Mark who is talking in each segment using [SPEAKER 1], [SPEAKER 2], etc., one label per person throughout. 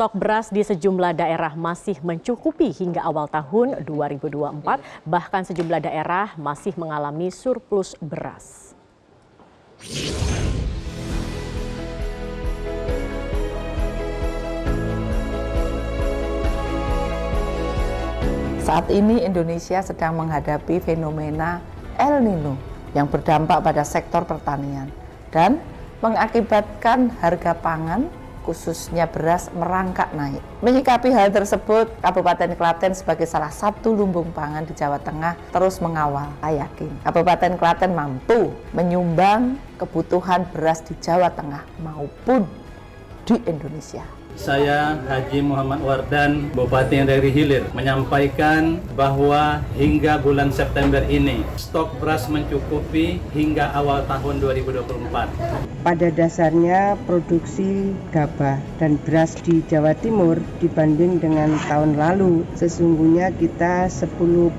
[SPEAKER 1] stok beras di sejumlah daerah masih mencukupi hingga awal tahun 2024, bahkan sejumlah daerah masih mengalami surplus beras.
[SPEAKER 2] Saat ini Indonesia sedang menghadapi fenomena El Nino yang berdampak pada sektor pertanian dan mengakibatkan harga pangan khususnya beras merangkak naik. Menyikapi hal tersebut, Kabupaten Klaten sebagai salah satu lumbung pangan di Jawa Tengah terus mengawal. Saya yakin Kabupaten Klaten mampu menyumbang kebutuhan beras di Jawa Tengah maupun di Indonesia.
[SPEAKER 3] Saya Haji Muhammad Wardan, Bupati dari Hilir, menyampaikan bahwa hingga bulan September ini stok beras mencukupi hingga awal tahun 2024.
[SPEAKER 4] Pada dasarnya produksi gabah dan beras di Jawa Timur dibanding dengan tahun lalu sesungguhnya kita 10%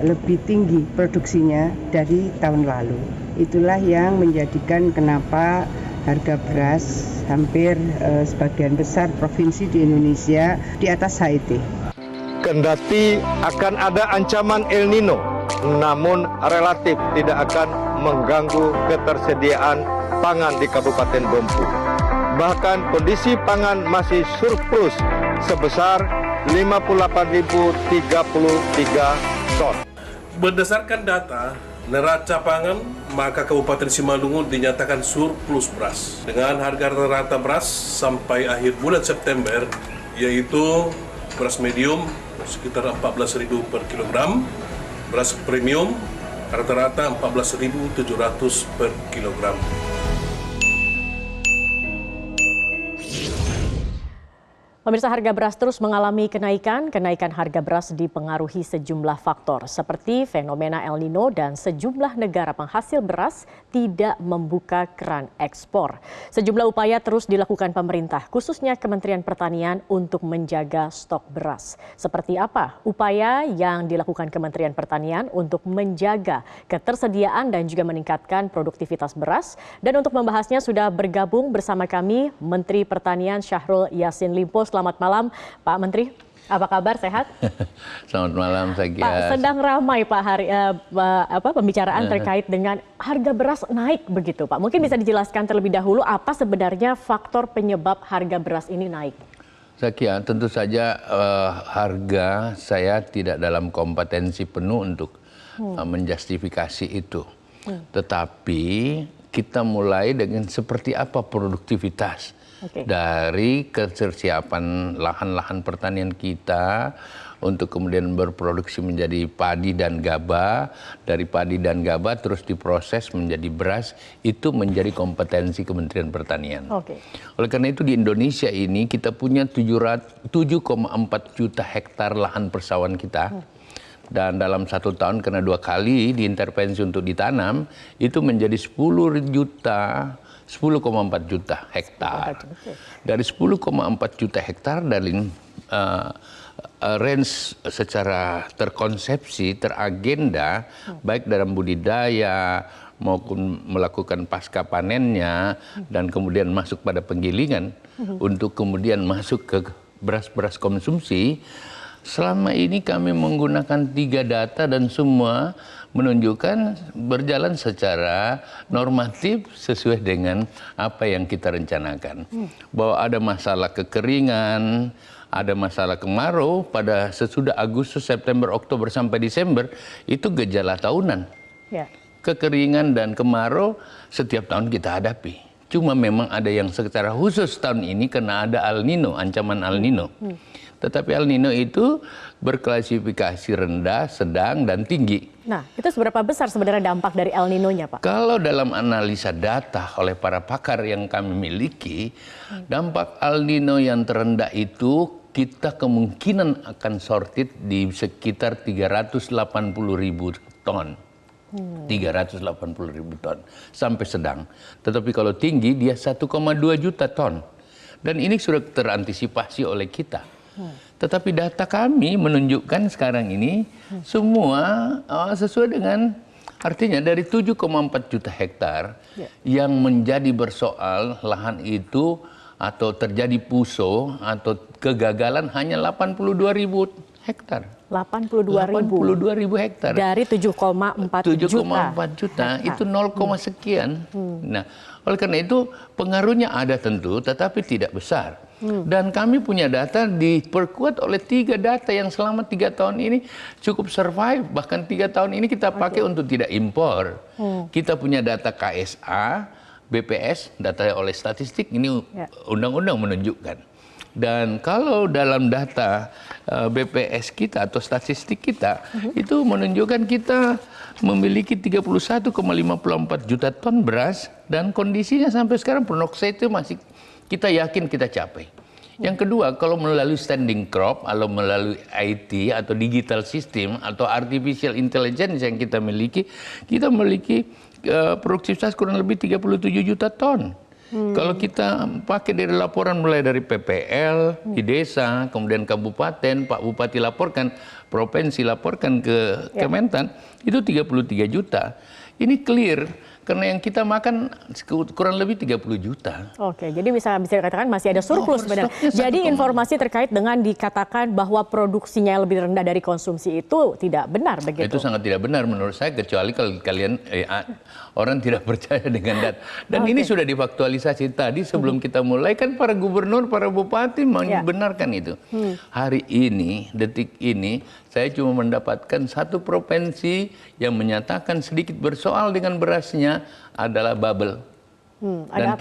[SPEAKER 4] lebih tinggi produksinya dari tahun lalu. Itulah yang menjadikan kenapa harga beras hampir sebagian besar provinsi di Indonesia di atas HET.
[SPEAKER 5] Kendati akan ada ancaman El Nino, namun relatif tidak akan mengganggu ketersediaan pangan di Kabupaten Bompu. Bahkan kondisi pangan masih surplus sebesar 58.033 ton.
[SPEAKER 6] Berdasarkan data neraca pangan, maka Kabupaten Simalungun dinyatakan surplus beras dengan harga rata-rata beras sampai akhir bulan September, yaitu beras medium sekitar 14.000 per kilogram, beras premium rata-rata 14.700 per kilogram.
[SPEAKER 1] Pemirsa, harga beras terus mengalami kenaikan. Kenaikan harga beras dipengaruhi sejumlah faktor seperti fenomena El Nino dan sejumlah negara penghasil beras tidak membuka keran ekspor. Sejumlah upaya terus dilakukan pemerintah, khususnya Kementerian Pertanian untuk menjaga stok beras. Seperti apa upaya yang dilakukan Kementerian Pertanian untuk menjaga ketersediaan dan juga meningkatkan produktivitas beras? Dan untuk membahasnya sudah bergabung bersama kami Menteri Pertanian Syahrul Yassin Limpo. Selamat malam, Pak Menteri. Apa kabar? Sehat?
[SPEAKER 7] Selamat malam, Sagia.
[SPEAKER 1] Pak, sedang ramai Pak pembicaraan terkait dengan harga beras naik begitu, Pak. Mungkin bisa dijelaskan terlebih dahulu apa sebenarnya faktor penyebab harga beras ini naik?
[SPEAKER 7] Sagia, tentu saja harga saya tidak dalam kompetensi penuh untuk menjustifikasi itu. Tetapi kita mulai dengan seperti apa produktivitas. Dari ketersiapan lahan-lahan pertanian kita untuk kemudian berproduksi menjadi padi dan gabah, dari padi dan gabah terus diproses menjadi beras, itu menjadi kompetensi Kementerian Pertanian. Oleh karena itu di Indonesia ini kita punya 7,4 juta hektar lahan persawahan kita. Dan dalam 1 tahun kena 2 kali diintervensi untuk ditanam, itu menjadi 10,4 juta hektar. Dari 10,4 juta hektar dari range secara terkonsepsi, teragenda, baik dalam budidaya maupun melakukan pasca panennya dan kemudian masuk pada penggilingan untuk kemudian masuk ke beras-beras konsumsi. Selama ini kami menggunakan 3 data dan semua menunjukkan berjalan secara normatif sesuai dengan apa yang kita rencanakan. Bahwa ada masalah kekeringan, ada masalah kemarau pada sesudah Agustus, September, Oktober sampai Desember, itu gejala tahunan. Kekeringan dan kemarau setiap tahun kita hadapi. Cuma memang ada yang secara khusus tahun ini karena ada El Nino, ancaman El Nino. Tetapi El Nino itu berklasifikasi rendah, sedang, dan tinggi.
[SPEAKER 1] Nah, itu seberapa besar sebenarnya dampak dari El Nino-nya, Pak?
[SPEAKER 7] Kalau dalam analisa data oleh para pakar yang kami miliki, dampak El Nino yang terendah itu kita kemungkinan akan sorted di sekitar 380.000 ton. 380.000 ton sampai sedang. Tetapi kalau tinggi dia 1,2 juta ton. Dan ini sudah terantisipasi oleh kita. Tetapi data kami menunjukkan sekarang ini semua sesuai dengan artinya dari 7,4 juta hektar yang menjadi bersoal lahan itu atau terjadi puso atau kegagalan hanya 82.000 hektar.
[SPEAKER 1] 82.000
[SPEAKER 7] hektar.
[SPEAKER 1] dari 7,4
[SPEAKER 7] juta itu 0, sekian. Nah, oleh karena itu pengaruhnya ada tentu, tetapi tidak besar. Dan kami punya data diperkuat oleh 3 data yang selama 3 tahun ini cukup survive. Bahkan 3 tahun ini kita pakai untuk tidak impor. Kita punya data KSA, BPS, data oleh statistik, ini undang-undang menunjukkan. Dan kalau dalam data BPS kita atau statistik kita, itu menunjukkan kita memiliki 31,54 juta ton beras, dan kondisinya sampai sekarang produksi itu masih kita yakin kita capai. Yang kedua, kalau melalui standing crop, atau melalui IT atau digital system atau artificial intelligence yang kita memiliki produktivitas kurang lebih 37 juta ton. Kalau kita pakai dari laporan mulai dari PPL di desa, kemudian kabupaten, Pak Bupati laporkan, provinsi laporkan ke Kementan, itu 33 juta. Ini clear, karena yang kita makan kurang lebih 30 juta.
[SPEAKER 1] Oke, jadi bisa dikatakan masih ada surplus sebenarnya. Jadi informasi terkait dengan dikatakan bahwa produksinya lebih rendah dari konsumsi itu tidak benar begitu?
[SPEAKER 7] Itu sangat tidak benar menurut saya, kecuali kalau kalian orang tidak percaya dengan data. Dan ini sudah difaktualisasi tadi sebelum kita mulai, kan para gubernur, para bupati membenarkan itu. Hari ini, detik ini, saya cuma mendapatkan 1 provinsi yang menyatakan sedikit bersoal dengan berasnya adalah bubble. Dan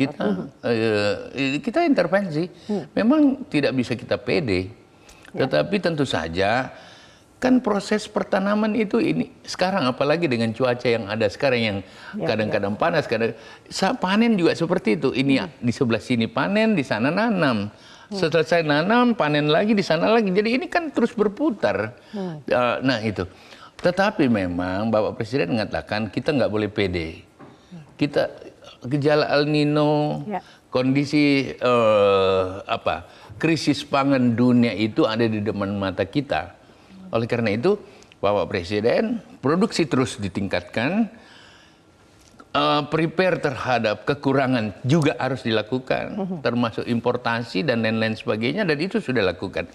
[SPEAKER 7] kita intervensi. Memang tidak bisa kita pede. Tetapi tentu saja kan proses pertanaman itu ini sekarang, apalagi dengan cuaca yang ada sekarang yang kadang-kadang panas, panen juga seperti itu. Ini di sebelah sini panen, di sana nanam. Selesai nanam, panen lagi di sana lagi. Jadi ini kan terus berputar. Nah itu. Tetapi memang Bapak Presiden mengatakan kita nggak boleh pede. Kita gejala El Nino, kondisi krisis pangan dunia itu ada di depan mata kita. Oleh karena itu Bapak Presiden produksi terus ditingkatkan. Prepare terhadap kekurangan juga harus dilakukan, termasuk importasi dan lain-lain sebagainya, dan itu sudah dilakukan.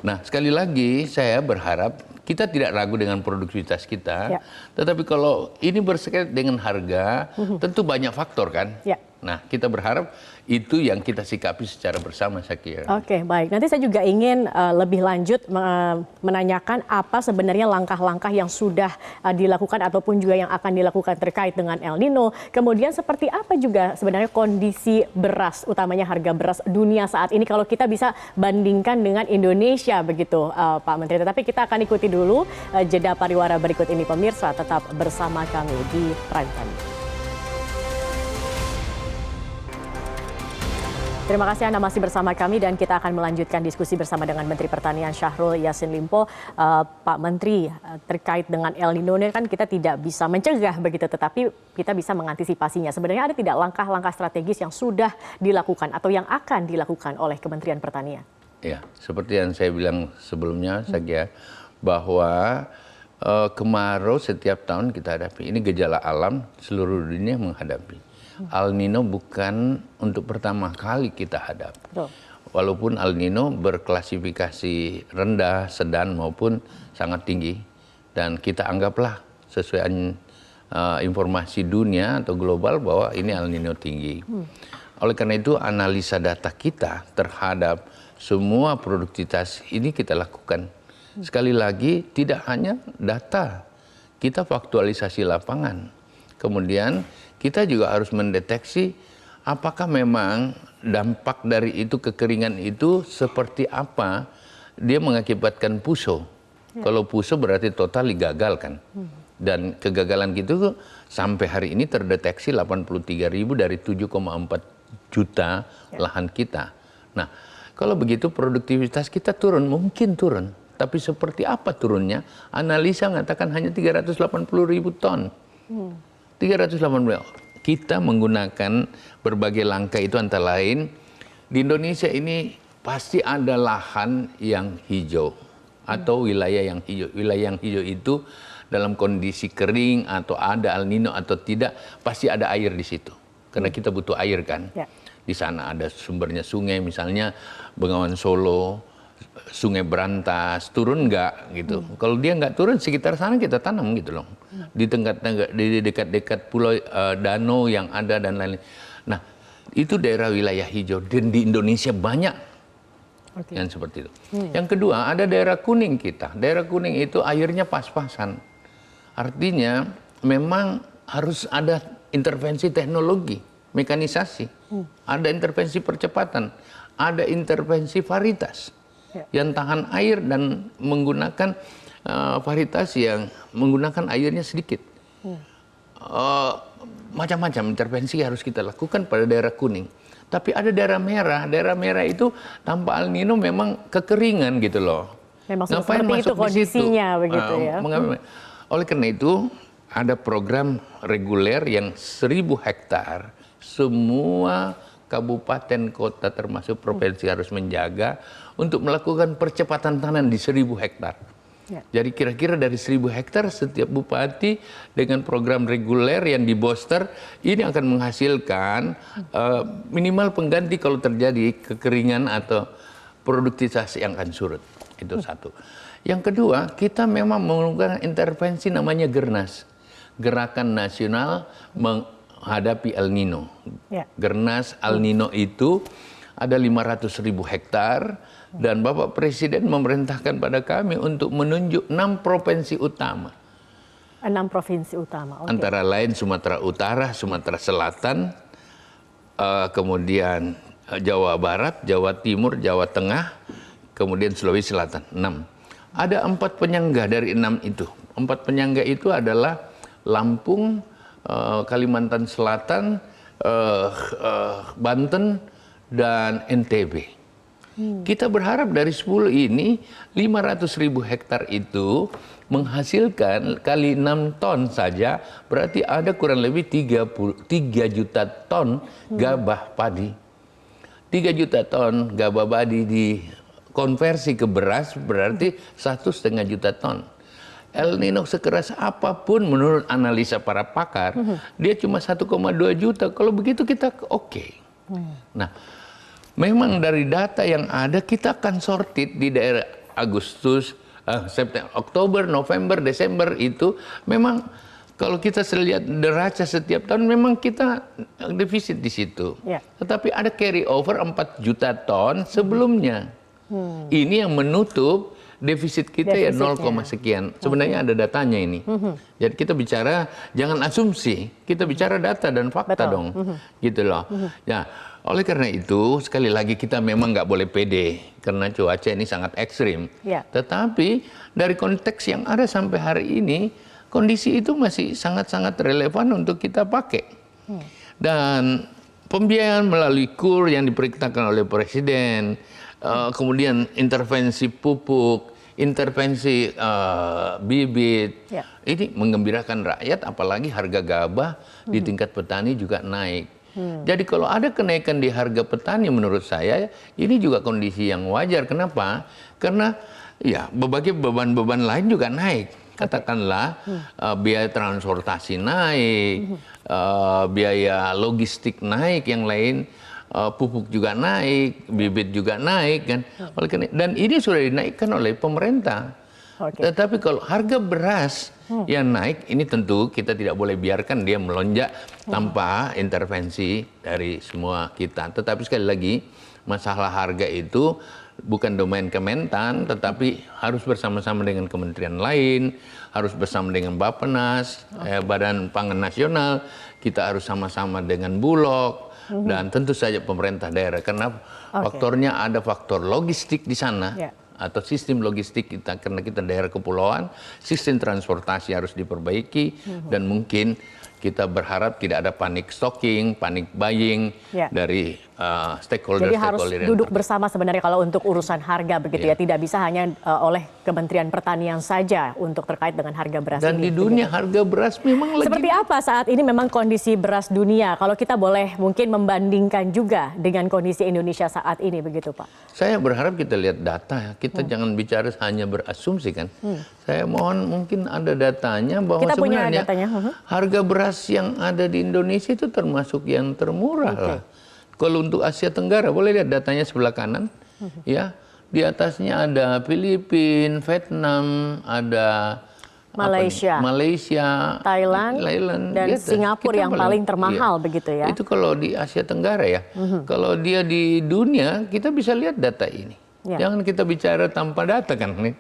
[SPEAKER 7] Nah, sekali lagi saya berharap kita tidak ragu dengan produktivitas kita, tetapi kalau ini berkaitan dengan harga, tentu banyak faktor kan. Nah, kita berharap itu yang kita sikapi secara bersama, saya kira.
[SPEAKER 1] Oke, baik. Nanti saya juga ingin lebih lanjut menanyakan apa sebenarnya langkah-langkah yang sudah dilakukan ataupun juga yang akan dilakukan terkait dengan El Nino. Kemudian seperti apa juga sebenarnya kondisi beras, utamanya harga beras dunia saat ini kalau kita bisa bandingkan dengan Indonesia begitu, Pak Menteri. Tetapi kita akan ikuti dulu jeda pariwara berikut ini, pemirsa. Tetap bersama kami di Prime Time. Terima kasih Anda masih bersama kami dan kita akan melanjutkan diskusi bersama dengan Menteri Pertanian Syahrul Yassin Limpo. Pak Menteri, terkait dengan El Nino ini kan kita tidak bisa mencegah begitu, tetapi kita bisa mengantisipasinya. Sebenarnya ada tidak langkah-langkah strategis yang sudah dilakukan atau yang akan dilakukan oleh Kementerian Pertanian? Ya,
[SPEAKER 7] seperti yang saya bilang sebelumnya, saya kira bahwa kemarau setiap tahun kita hadapi. Ini gejala alam, seluruh dunia menghadapi. El Nino bukan untuk pertama kali kita hadapi. Walaupun El Nino berklasifikasi rendah, sedang maupun sangat tinggi. Dan kita anggaplah sesuai informasi dunia atau global bahwa ini El Nino tinggi. Oleh karena itu analisa data kita terhadap semua produktivitas ini kita lakukan. Sekali lagi tidak hanya data, kita faktualisasi lapangan. Kemudian kita juga harus mendeteksi apakah memang dampak dari itu, kekeringan itu seperti apa, dia mengakibatkan puso. Kalau puso berarti total gagal kan. Dan kegagalan gitu sampai hari ini terdeteksi 83.000 dari 7,4 juta lahan kita. Nah, kalau begitu produktivitas kita turun, mungkin turun. Tapi seperti apa turunnya? Analisa mengatakan hanya 380.000 ton. 380. Kita menggunakan berbagai langkah itu antara lain di Indonesia ini pasti ada lahan yang hijau atau wilayah yang hijau. Wilayah yang hijau itu dalam kondisi kering atau ada El Nino atau tidak pasti ada air di situ karena kita butuh air kan. Di sana ada sumbernya sungai, misalnya Bengawan Solo, Sungai Berantas, turun nggak gitu. Kalau dia nggak turun, sekitar sana kita tanam gitu loh. Di dekat-dekat pulau danau yang ada dan lain-lain. Nah, itu daerah wilayah hijau dan di Indonesia banyak yang seperti itu. Yang kedua, ada daerah kuning kita. Daerah kuning itu airnya pas-pasan. Artinya memang harus ada intervensi teknologi, mekanisasi. Ada intervensi percepatan, ada intervensi varietas yang tahan air dan menggunakan varietas yang menggunakan airnya sedikit. Macam-macam intervensi harus kita lakukan pada daerah kuning. Tapi ada daerah merah itu tanpa El Nino memang kekeringan gitu loh.
[SPEAKER 1] Memang seperti itu kondisinya begitu ya.
[SPEAKER 7] Oleh karena itu ada program reguler yang 1.000 hektar, semua kabupaten kota termasuk provinsi harus menjaga untuk melakukan percepatan tanam di 1.000 hektar. Jadi kira-kira dari 1.000 hektar setiap bupati dengan program reguler yang di-booster ini akan menghasilkan minimal pengganti kalau terjadi kekeringan atau produktivitas yang akan surut. Itu satu. Yang kedua, kita memang melakukan intervensi namanya Gernas, Gerakan Nasional Menghadapi El Nino. Gernas El Nino itu ada 500.000 hektar. Dan Bapak Presiden memerintahkan pada kami untuk menunjuk 6 provinsi utama.
[SPEAKER 1] 6 provinsi utama.
[SPEAKER 7] Antara lain Sumatera Utara, Sumatera Selatan, kemudian Jawa Barat, Jawa Timur, Jawa Tengah, kemudian Sulawesi Selatan. 6. Ada 4 penyangga dari 6 itu. 4 penyangga itu adalah Lampung, Kalimantan Selatan, Banten, dan NTB. Kita berharap dari 10 ini 500.000 hektar itu menghasilkan kali 6 ton saja berarti ada kurang lebih 3 juta ton gabah padi. 3 juta ton gabah padi dikonversi ke beras berarti 1,5 juta ton. El Nino sekeras apapun menurut analisa para pakar, dia cuma 1,2 juta. Kalau begitu kita oke. Nah, memang dari data yang ada kita akan sorted di daerah Agustus, September, Oktober, November, Desember itu memang kalau kita lihat neraca setiap tahun memang kita defisit di situ. Tetapi ada carry over 4 juta ton sebelumnya. Ini yang menutup defisit kita ya 0, sekian. Sebenarnya ada datanya ini. Jadi kita bicara jangan asumsi, kita bicara data dan fakta dong. Gitu loh. Ya. Oleh karena itu, sekali lagi kita memang nggak boleh pede, karena cuaca ini sangat ekstrim. Tetapi dari konteks yang ada sampai hari ini, kondisi itu masih sangat-sangat relevan untuk kita pakai. Dan pembiayaan melalui KUR yang diperintahkan oleh Presiden, kemudian intervensi pupuk, intervensi bibit, ini menggembirakan rakyat, apalagi harga gabah di tingkat petani juga naik. Jadi kalau ada kenaikan di harga petani menurut saya ini juga kondisi yang wajar. Kenapa? Karena ya berbagai beban-beban lain juga naik. Katakanlah biaya transportasi naik, biaya logistik naik, yang lain pupuk juga naik, bibit juga naik kan. Dan ini sudah dinaikkan oleh pemerintah. Tetapi kalau harga beras yang naik, ini tentu kita tidak boleh biarkan dia melonjak tanpa intervensi dari semua kita. Tetapi sekali lagi, masalah harga itu bukan domain Kementan, tetapi harus bersama-sama dengan kementerian lain, harus bersama dengan Bappenas, Badan Pangan Nasional, kita harus sama-sama dengan Bulog, dan tentu saja pemerintah daerah. Karena faktornya ada faktor logistik di sana. Atau sistem logistik kita, karena kita daerah kepulauan, sistem transportasi harus diperbaiki, dan mungkin kita berharap tidak ada panik stocking, panik buying dari stakeholder.
[SPEAKER 1] Jadi harus duduk bersama sebenarnya kalau untuk urusan harga begitu ya, tidak bisa hanya oleh Kementerian Pertanian saja untuk terkait dengan harga beras
[SPEAKER 7] dan
[SPEAKER 1] ini.
[SPEAKER 7] Dan di dunia harga beras memang lagi.
[SPEAKER 1] Seperti apa saat ini memang kondisi beras dunia? Kalau kita boleh mungkin membandingkan juga dengan kondisi Indonesia saat ini begitu Pak?
[SPEAKER 7] Saya berharap kita lihat data, kita jangan bicara hanya berasumsi kan. Saya mohon mungkin ada datanya bahwa
[SPEAKER 1] kita
[SPEAKER 7] sebenarnya
[SPEAKER 1] punya datanya.
[SPEAKER 7] Harga beras yang ada di Indonesia itu termasuk yang termurah lah. Kalau untuk Asia Tenggara, boleh lihat datanya sebelah kanan, ya. Di atasnya ada Filipina, Vietnam, ada Malaysia,
[SPEAKER 1] Thailand, dan Singapura yang paling termahal begitu ya.
[SPEAKER 7] Itu kalau di Asia Tenggara ya. Kalau dia di dunia, kita bisa lihat data ini. Jangan kita bicara tanpa data kan nih.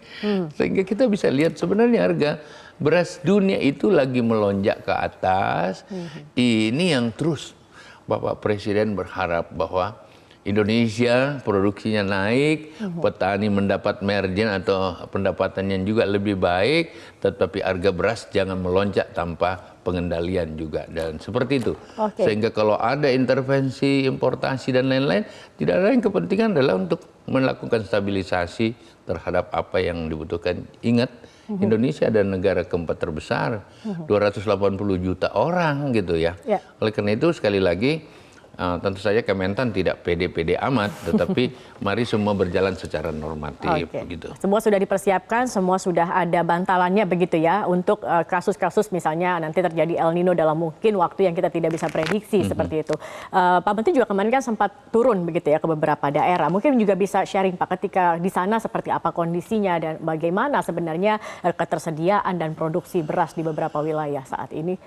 [SPEAKER 7] Sehingga kita bisa lihat sebenarnya harga beras dunia itu lagi melonjak ke atas. Ini yang terus Bapak Presiden berharap bahwa Indonesia produksinya naik, petani mendapat margin atau pendapatan yang juga lebih baik, tetapi harga beras jangan melonjak tanpa pengendalian juga. Dan seperti itu. Sehingga kalau ada intervensi, importasi dan lain-lain, tidak ada yang kepentingan adalah untuk melakukan stabilisasi terhadap apa yang dibutuhkan. Ingat, Indonesia adalah negara keempat terbesar, 280 juta orang gitu ya. Oleh karena itu sekali lagi, tentu saja Kementan tidak pede-pede amat, tetapi mari semua berjalan secara normatif. Begitu.
[SPEAKER 1] Semua sudah dipersiapkan, semua sudah ada bantalannya begitu ya untuk kasus-kasus misalnya nanti terjadi El Nino dalam mungkin waktu yang kita tidak bisa prediksi seperti itu. Pak Menteri juga kemarin kan sempat turun begitu ya ke beberapa daerah. Mungkin juga bisa sharing Pak ketika di sana seperti apa kondisinya dan bagaimana sebenarnya ketersediaan dan produksi beras di beberapa wilayah saat ini.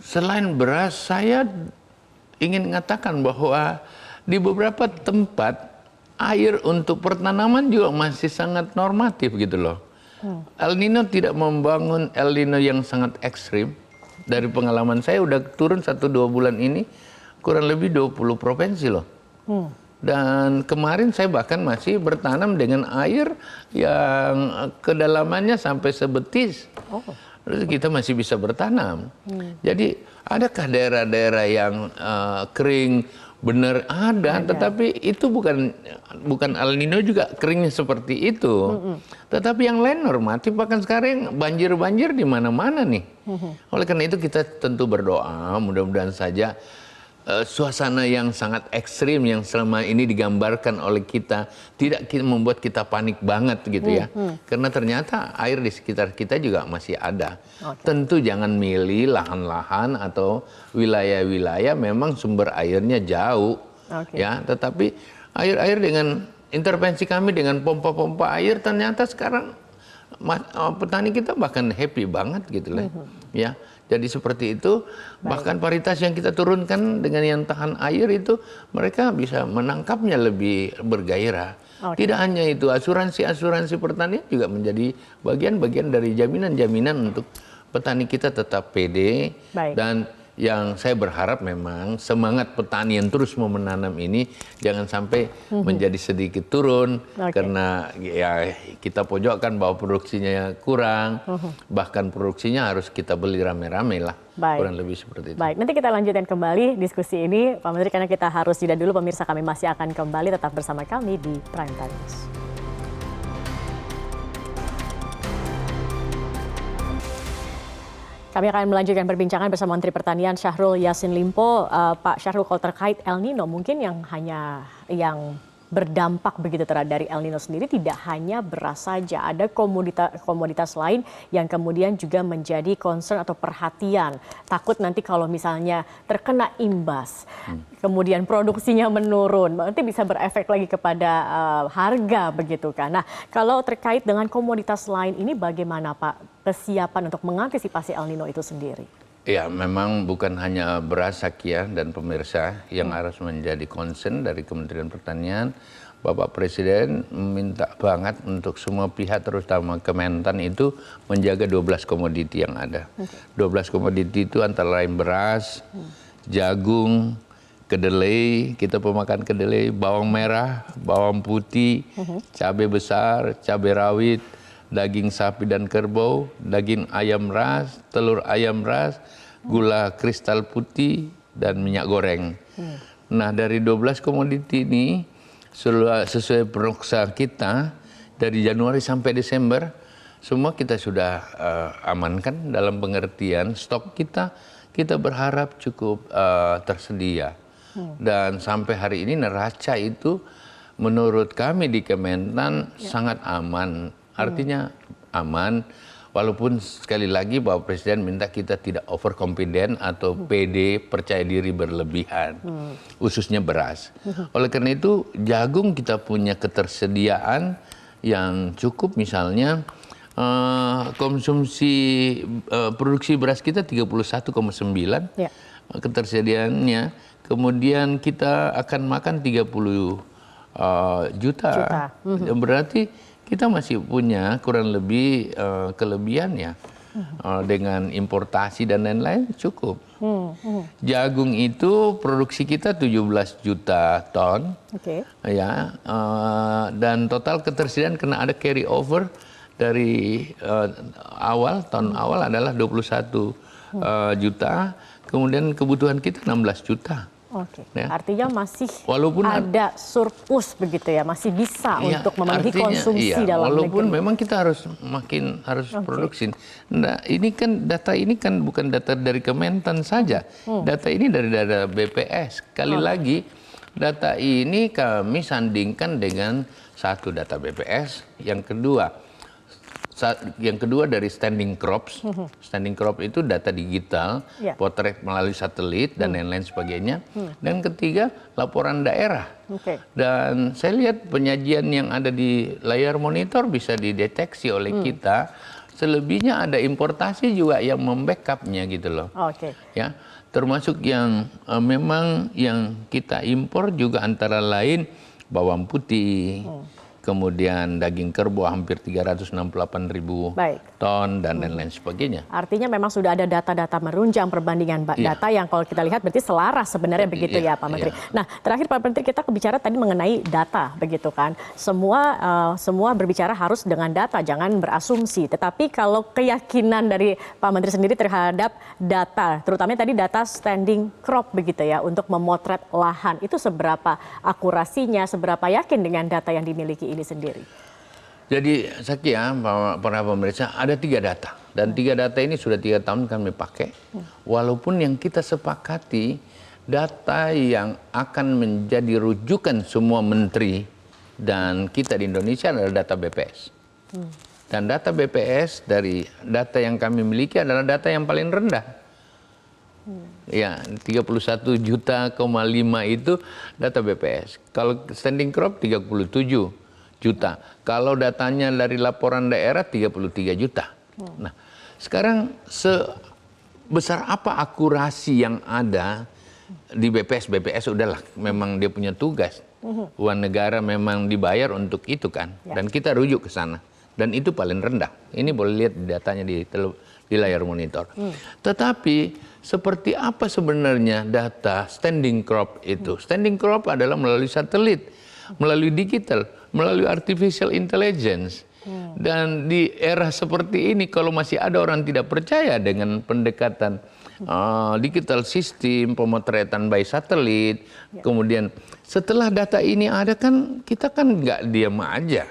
[SPEAKER 7] Selain beras, saya ingin mengatakan bahwa di beberapa tempat air untuk pertanaman juga masih sangat normatif gitu loh. El Nino tidak membangun El Nino yang sangat ekstrim. Dari pengalaman saya udah turun 1-2 bulan ini kurang lebih 20 provinsi loh. Dan kemarin saya bahkan masih bertanam dengan air yang kedalamannya sampai sebetis. Terus kita masih bisa bertanam. Jadi adakah daerah-daerah yang kering benar ada, tetapi itu bukan El Nino juga keringnya seperti itu. Tetapi yang lain normatif, bahkan sekarang banjir-banjir di mana-mana nih. Oleh karena itu kita tentu berdoa, mudah-mudahan saja suasana yang sangat ekstrim yang selama ini digambarkan oleh kita tidak membuat kita panik banget gitu ya. Karena ternyata air di sekitar kita juga masih ada. Tentu jangan milih lahan-lahan atau wilayah-wilayah memang sumber airnya jauh. Ya, tetapi air-air dengan intervensi kami dengan pompa-pompa air ternyata sekarang petani kita bahkan happy banget gitu lah. Ya. Jadi seperti itu, bahkan paritas yang kita turunkan dengan yang tahan air itu, mereka bisa menangkapnya lebih bergairah. Tidak hanya itu, asuransi pertanian juga menjadi bagian-bagian dari jaminan-jaminan untuk petani kita tetap pede. Dan yang saya berharap memang semangat petani yang terus mau menanam ini jangan sampai menjadi sedikit turun karena ya kita pojokkan bahwa produksinya kurang, bahkan produksinya harus kita beli rame-rame lah. Kurang lebih seperti itu.
[SPEAKER 1] Baik, nanti kita lanjutkan kembali diskusi ini Pak Menteri karena kita harus jeda dulu. Pemirsa, kami masih akan kembali, tetap bersama kami di Prime Time News. Kami akan melanjutkan perbincangan bersama Menteri Pertanian Syahrul Yassin Limpo. Pak Syahrul, kalau terkait El Nino, mungkin yang berdampak begitu dari El Nino sendiri tidak hanya beras saja, ada komoditas lain yang kemudian juga menjadi concern atau perhatian. Takut nanti kalau misalnya terkena imbas, kemudian produksinya menurun, nanti bisa berefek lagi kepada harga begitu kan. Nah, kalau terkait dengan komoditas lain ini bagaimana Pak kesiapan untuk mengantisipasi El Nino itu sendiri?
[SPEAKER 7] Ya, memang bukan hanya beras Sakia dan pemirsa yang harus menjadi concern dari Kementerian Pertanian. Bapak Presiden meminta banget untuk semua pihak terutama Kementan itu menjaga 12 komoditi yang ada. 12 komoditi itu antara lain beras, jagung, kedelai, kita pemakan kedelai, bawang merah, bawang putih, cabai besar, cabai rawit, daging sapi dan kerbau, daging ayam ras, telur ayam ras, gula kristal putih, dan minyak goreng. Nah, dari 12 komoditi ini, sesuai prognosa kita, dari Januari sampai Desember, semua kita sudah amankan dalam pengertian stok kita berharap cukup tersedia. Dan sampai hari ini neraca itu menurut kami di Kementan sangat aman. Artinya aman, Walaupun sekali lagi Bapak Presiden minta kita tidak overconfident atau PD, percaya diri berlebihan, khususnya beras. Oleh karena itu jagung kita punya ketersediaan yang cukup, misalnya konsumsi produksi beras kita 31,9 ketersediaannya, kemudian kita akan makan 30 juta. Berarti kita masih punya kurang lebih kelebihannya dengan importasi dan lain-lain cukup. Jagung itu produksi kita 17 juta ton, ya, dan total ketersediaan karena ada carry over dari tahun awal adalah 21 juta, kemudian kebutuhan kita 16 juta.
[SPEAKER 1] Ya. Artinya masih ada surplus begitu ya, masih bisa untuk memenuhi konsumsi dalam
[SPEAKER 7] walaupun
[SPEAKER 1] negeri.
[SPEAKER 7] Memang kita harus produksi. Nah, ini kan data ini kan bukan data dari Kementan saja. Data ini dari data BPS. Sekali lagi, data ini kami sandingkan dengan satu data BPS, yang kedua dari standing crops. Standing crop itu data digital, potret melalui satelit dan lain-lain sebagainya. Dan ketiga, laporan daerah. Dan saya lihat penyajian yang ada di layar monitor bisa dideteksi oleh kita. Selebihnya ada importasi juga yang membackup-nya gitu loh. Ya, termasuk yang memang yang kita impor juga antara lain bawang putih, kemudian daging kerbau hampir 368.000 ton dan lain-lain sebagainya.
[SPEAKER 1] Artinya memang sudah ada data-data merunjang perbandingan data yang kalau kita lihat berarti selaras sebenarnya begitu ya Pak Menteri. Nah, terakhir Pak Menteri, kita bicara tadi mengenai data begitu kan. Semua berbicara harus dengan data, jangan berasumsi. Tetapi kalau keyakinan dari Pak Menteri sendiri terhadap data, terutama tadi data standing crop begitu ya, untuk memotret lahan, itu seberapa akurasinya, seberapa yakin dengan data yang dimiliki ini sendiri?
[SPEAKER 7] Jadi Zaki ya, para pemirsa, ada 3 data. Dan 3 data ini sudah 3 tahun kami pakai. Walaupun yang kita sepakati, data yang akan menjadi rujukan semua menteri dan kita di Indonesia adalah data BPS. Dan data BPS dari data yang kami miliki adalah data yang paling rendah. Ya, 31,5 juta itu data BPS. Kalau standing crop 37 juta. Kalau datanya dari laporan daerah 33 juta. Nah, sekarang sebesar apa akurasi yang ada di BPS? BPS udahlah, memang dia punya tugas. Uang negara memang dibayar untuk itu kan. Dan kita rujuk ke sana. Dan itu paling rendah. Ini boleh lihat datanya di layar monitor. Tetapi seperti apa sebenarnya data standing crop itu? Standing crop adalah melalui satelit, melalui digital, melalui artificial intelligence. Dan di era seperti ini kalau masih ada orang tidak percaya dengan pendekatan digital system, pemotretan by satelit, kemudian setelah data ini ada kan kita kan nggak diam aja.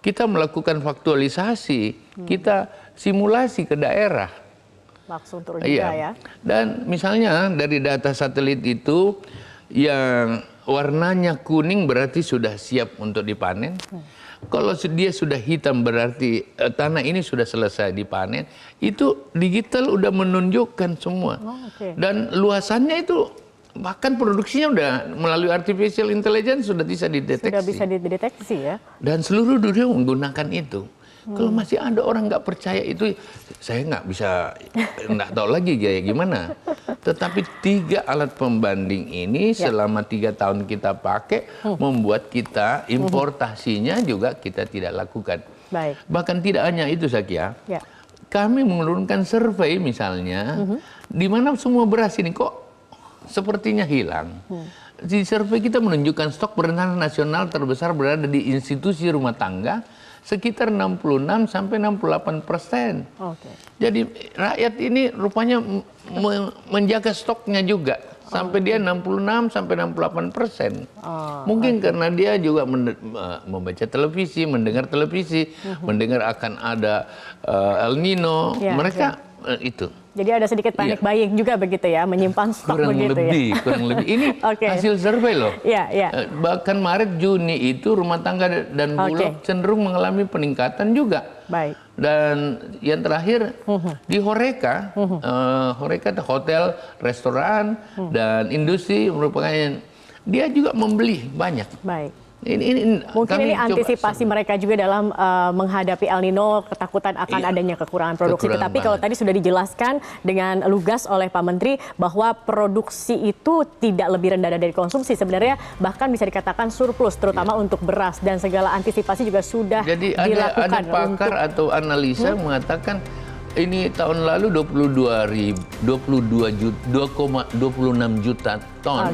[SPEAKER 7] Kita melakukan faktualisasi, kita simulasi ke daerah.
[SPEAKER 1] Langsung turun juga ya.
[SPEAKER 7] Dan misalnya dari data satelit itu yang warnanya kuning berarti sudah siap untuk dipanen. Kalau dia sudah hitam berarti tanah ini sudah selesai dipanen. Itu digital udah menunjukkan semua. Dan luasannya itu bahkan produksinya udah melalui artificial intelligence sudah bisa dideteksi.
[SPEAKER 1] Sudah bisa dideteksi ya.
[SPEAKER 7] Dan seluruh dunia menggunakan itu. Kalau masih ada orang nggak percaya itu, saya nggak tahu lagi kayak gimana. Tetapi 3 alat pembanding ini selama 3 tahun kita pakai membuat kita importasinya juga kita tidak lakukan. Bahkan tidak hanya itu Zakia, kami menurunkan survei misalnya, di mana semua beras ini kok sepertinya hilang. Di survei kita menunjukkan stok beras nasional terbesar berada di institusi rumah tangga sekitar 66 sampai 68%. Jadi rakyat ini rupanya menjaga stoknya juga sampai dia 66 sampai 68%. Mungkin karena dia juga membaca televisi, mendengar televisi, mendengar akan ada El Nino, mereka itu.
[SPEAKER 1] Jadi ada sedikit panic buying juga begitu ya, menyimpan stok
[SPEAKER 7] kurang
[SPEAKER 1] begitu
[SPEAKER 7] lebih,
[SPEAKER 1] ya.
[SPEAKER 7] kurang lebih. Ini
[SPEAKER 1] Oke.
[SPEAKER 7] hasil survei loh.
[SPEAKER 1] Iya, iya.
[SPEAKER 7] Bahkan Maret, Juni itu rumah tangga dan Bulog cenderung mengalami peningkatan juga.
[SPEAKER 1] Baik.
[SPEAKER 7] Dan yang terakhir di Horeca, Horeca itu hotel, restoran, dan industri merupakan dia juga membeli banyak.
[SPEAKER 1] Baik.
[SPEAKER 7] Ini
[SPEAKER 1] Mungkin
[SPEAKER 7] kami
[SPEAKER 1] ini
[SPEAKER 7] coba
[SPEAKER 1] antisipasi mereka juga dalam menghadapi El Nino, ketakutan akan adanya kekurangan produksi.
[SPEAKER 7] Kekurangan
[SPEAKER 1] Tetapi kalau tadi sudah dijelaskan dengan lugas oleh Pak Menteri bahwa produksi itu tidak lebih rendah dari konsumsi, sebenarnya bahkan bisa dikatakan surplus, terutama untuk beras, dan segala antisipasi juga sudah
[SPEAKER 7] Jadi
[SPEAKER 1] dilakukan.
[SPEAKER 7] ada pakar atau analisa mengatakan ini tahun lalu 2,26 juta ton.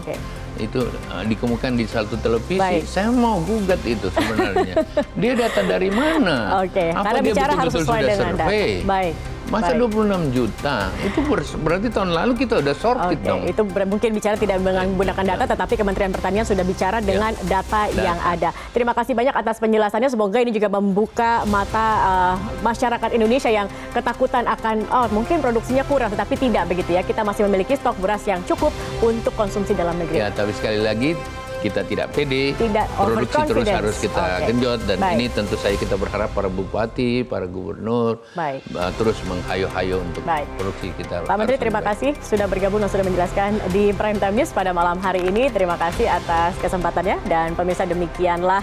[SPEAKER 7] Itu dikemukakan di satu televisi.
[SPEAKER 1] Baik.
[SPEAKER 7] Saya mau gugat itu sebenarnya. Dia data dari mana? Apa
[SPEAKER 1] Karena
[SPEAKER 7] dia
[SPEAKER 1] bicara harus
[SPEAKER 7] betul-betul
[SPEAKER 1] sesuai
[SPEAKER 7] sudah
[SPEAKER 1] dengan
[SPEAKER 7] survei?
[SPEAKER 1] data. Baik.
[SPEAKER 7] Masa 26 juta? Itu berarti tahun lalu kita udah sorted dong.
[SPEAKER 1] Itu mungkin bicara tidak menggunakan data, tetapi Kementerian Pertanian sudah bicara dengan data yang ada. Terima kasih banyak atas penjelasannya. Semoga ini juga membuka mata masyarakat Indonesia yang ketakutan akan mungkin produksinya kurang, tetapi tidak begitu ya. Kita masih memiliki stok beras yang cukup untuk konsumsi dalam negeri.
[SPEAKER 7] Ya, tapi sekali lagi kita tidak pede,
[SPEAKER 1] Tidak
[SPEAKER 7] produksi terus
[SPEAKER 1] overconfidence.
[SPEAKER 7] harus kita genjot, dan
[SPEAKER 1] Baik.
[SPEAKER 7] ini tentu saja kita berharap para bupati, para gubernur
[SPEAKER 1] Baik.
[SPEAKER 7] terus menghayo-hayo untuk
[SPEAKER 1] Baik.
[SPEAKER 7] produksi kita.
[SPEAKER 1] Pak Menteri,
[SPEAKER 7] harus
[SPEAKER 1] terima
[SPEAKER 7] lebih baik.
[SPEAKER 1] kasih sudah bergabung dan sudah menjelaskan di Prime Time News pada malam hari ini. Terima kasih atas kesempatannya, dan pemirsa, demikianlah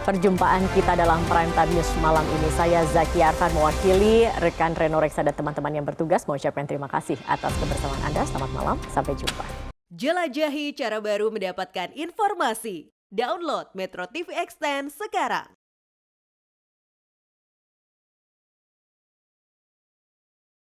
[SPEAKER 1] perjumpaan kita dalam Prime Time News malam ini. Saya Zaki Arfan mewakili rekan Reno Reksa dan teman-teman yang bertugas mengucapkan terima kasih atas kebersamaan Anda. Selamat malam, sampai jumpa.
[SPEAKER 8] Jelajahi cara baru mendapatkan informasi. Download Metro TV Extend sekarang.